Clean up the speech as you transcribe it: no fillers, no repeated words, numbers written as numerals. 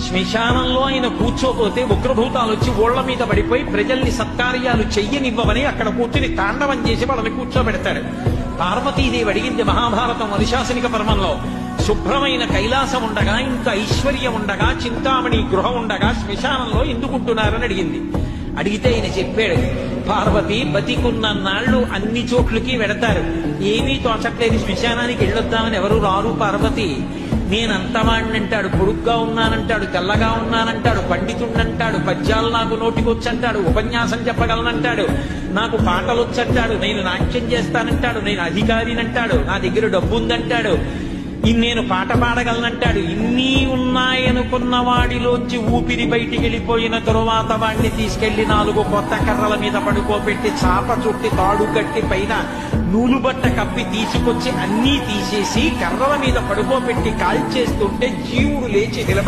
శ్మశానంలో ఆయన కూర్చోపోతే ఉగ్రభూతాలు వచ్చి ఓళ్ల మీద పడిపోయి ప్రజల్ని సత్కార్యాలు చెయ్యనివ్వవని అక్కడ కూర్చుని తాండవం చేసి వాళ్ళని కూర్చోబెడతాడు. పార్వతీదేవి అడిగింది మహాభారతం అనుశాసనిక పర్వంలో, శుభ్రమైన కైలాసం ఉండగా, ఇంత ఐశ్వర్యం ఉండగా, చింతామణి గృహం ఉండగా శ్మశానంలో ఎందుకుంటున్నారని అడిగింది. అడిగితే ఆయన చెప్పాడు, పార్వతి బతికున్న నాళ్లు అన్ని చోట్లకి వెడతారు, ఏమీ తోచట్లేదు, శ్మశానానికి వెళ్ళొద్దామని ఎవరు రారు పార్వతి. నేనంతవాణ్ణంటాడు, పొడుగ్గా ఉన్నానంటాడు, తెల్లగా ఉన్నానంటాడు, పండితుణ్ణంటాడు, పద్యాలు నాకు నోటికొచ్చంటాడు, ఉపన్యాసం చెప్పగలనంటాడు, నాకు పాటలొచ్చంటాడు, నేను నాట్యం చేస్తానంటాడు, నేను అధికారినంటాడు, నా దగ్గర డబ్బుందంటాడు, నేను పాట పాడగలనంటాడు. ఇన్ని ఉన్నాయనుకున్న వాడిలోంచి ఊపిరి బయటికి వెళ్ళిపోయిన తరువాత వాడిని తీసుకెళ్లి 4 కొత్త కర్రల మీద పడుకోబెట్టి చాప చుట్టి తాడు కట్టి పైన నూలుబట్ట కప్పి తీసుకొచ్చి అన్నీ తీసేసి కర్రల మీద పడుకోబెట్టి కాల్చేస్తుంటే జీవుడు లేచి నిలబడి